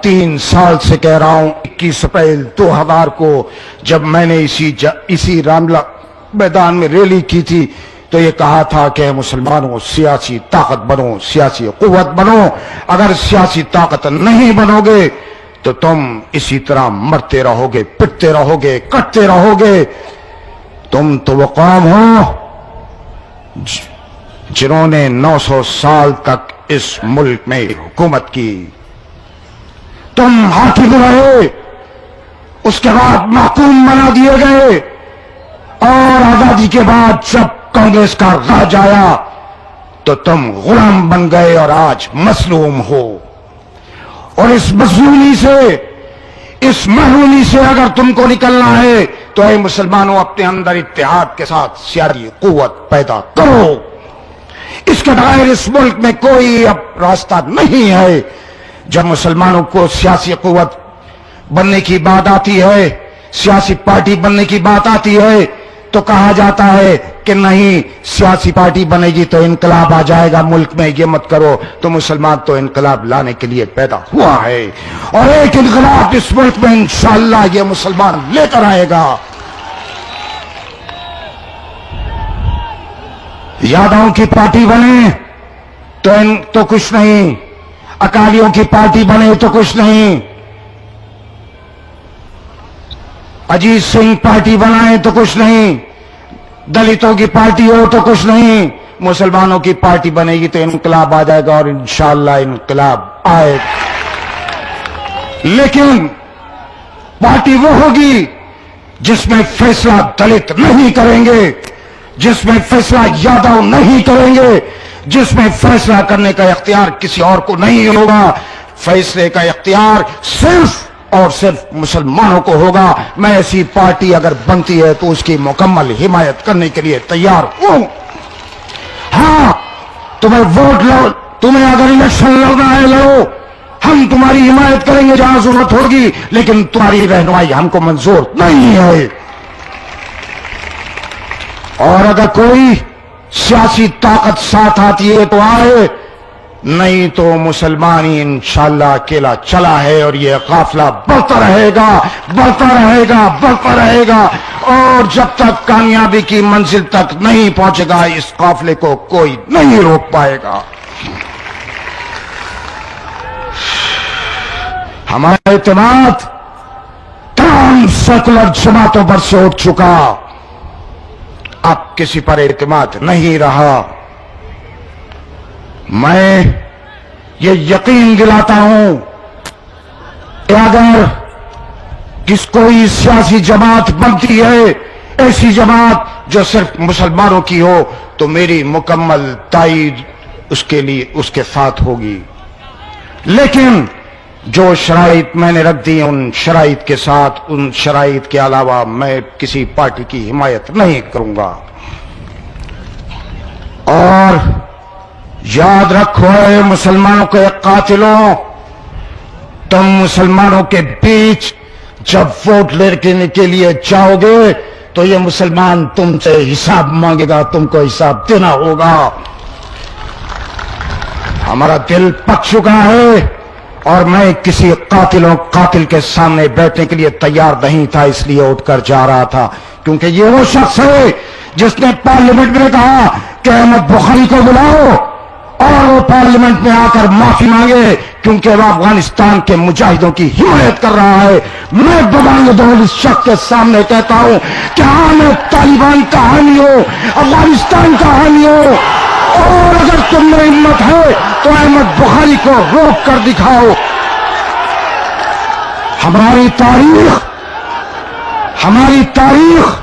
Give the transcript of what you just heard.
3 سال سے کہہ رہا ہوں 21 اپریل 2000 کو جب میں نے اسی راملہ میدان میں ریلی کی تھی تو یہ کہا تھا کہ مسلمانوں سیاسی طاقت بنو، سیاسی قوت بنو، اگر سیاسی طاقت نہیں بنو گے تو تم اسی طرح مرتے رہو گے، پٹتے رہو گے، کٹتے رہو گے۔ تم تو وہ قوم ہو جنہوں نے 900 سال تک اس ملک میں حکومت کی، تم حاکم رہے، اس کے بعد محکوم بنا دیے گئے، اور آزادی کے بعد جب کانگریس کا راج آیا تو تم غلام بن گئے اور آج مظلوم ہو۔ اور اس مظلومی سے، اس محرومی سے اگر تم کو نکلنا ہے تو اے مسلمانوں اپنے اندر اتحاد کے ساتھ سیاسی قوت پیدا کرو۔ اس کے بغیر اس ملک میں کوئی اب راستہ نہیں ہے۔ جب مسلمانوں کو سیاسی قوت بننے کی بات آتی ہے، سیاسی پارٹی بننے کی بات آتی ہے تو کہا جاتا ہے کہ نہیں، سیاسی پارٹی بنے گی تو انقلاب آ جائے گا ملک میں، یہ مت کرو۔ تو مسلمان تو انقلاب لانے کے لیے پیدا ہوا ہے، اور ایک انقلاب اس ملک میں انشاءاللہ یہ مسلمان لے کر آئے گا۔ یادوں کی پارٹی بنے تو کچھ نہیں، اکالیوں کی پارٹی بنے تو کچھ نہیں، اجیت سنگھ پارٹی بنائے تو کچھ نہیں، دلتوں کی پارٹی ہو تو کچھ نہیں، مسلمانوں کی پارٹی بنے گی تو انقلاب آ جائے گا، اور انشاءاللہ انقلاب آئے گا۔ لیکن پارٹی وہ ہوگی جس میں فیصلہ دلت نہیں کریں گے، جس میں فیصلہ یادو نہیں کریں گے، جس میں فیصلہ کرنے کا اختیار کسی اور کو نہیں ہوگا۔ فیصلے کا اختیار صرف اور صرف مسلمانوں کو ہوگا۔ میں ایسی پارٹی اگر بنتی ہے تو اس کی مکمل حمایت کرنے کے لیے تیار ہوں۔ ہاں، تمہیں ووٹ لو، تمہیں اگر الیکشن لڑنا ہے لڑو، ہم تمہاری حمایت کریں گے جہاں ضرورت ہوگی، لیکن تمہاری رہنمائی ہم کو منظور نہیں ہے۔ اور اگر کوئی سیاسی طاقت ساتھ آتی ہے تو آئے، نہیں تو مسلمانی انشاءاللہ اکیلا چلا ہے، اور یہ قافلہ بڑھتا رہے گا، بڑھتا رہے گا، بڑھتا رہے گا، اور جب تک کامیابی کی منزل تک نہیں پہنچے گا اس قافلے کو کوئی نہیں روک پائے گا۔ ہمارا اعتماد تمام سیکولر جماعتوں پر سے اٹھ چکا، اب کسی پر اعتماد نہیں رہا۔ میں یہ یقین دلاتا ہوں کہ اگر کوئی سیاسی جماعت بنتی ہے، ایسی جماعت جو صرف مسلمانوں کی ہو، تو میری مکمل تائید اس کے ساتھ ہوگی۔ لیکن جو شرائط میں نے رکھ دی ان شرائط کے ساتھ، ان شرائط کے علاوہ میں کسی پارٹی کی حمایت نہیں کروں گا۔ اور یاد رکھو اے مسلمانوں کے قاتلوں، تم مسلمانوں کے بیچ جب ووٹ لینے کے لیے جاؤ گے تو یہ مسلمان تم سے حساب مانگے گا، تم کو حساب دینا ہوگا۔ ہمارا دل پک چکا ہے، اور میں کسی قاتل کے سامنے بیٹھنے کے لیے تیار نہیں تھا، اس لیے اٹھ کر جا رہا تھا، کیونکہ یہ وہ شخص ہے جس نے پارلیمنٹ میں کہا کہ احمد بخاری کو بلاؤ، اور وہ پارلیمنٹ میں آ کر معافی مانگے کیونکہ وہ افغانستان کے مجاہدوں کی حمایت کر رہا ہے۔ میں ببانگ اس شخص کے سامنے کہتا ہوں کہ ہاں، میں طالبان کا حامی ہوں، افغانستان کا حامی ہوں، اور اگر تم میں ہمت ہے تو احمد بخاری کو روک کر دکھاؤ۔ ہماری تاریخ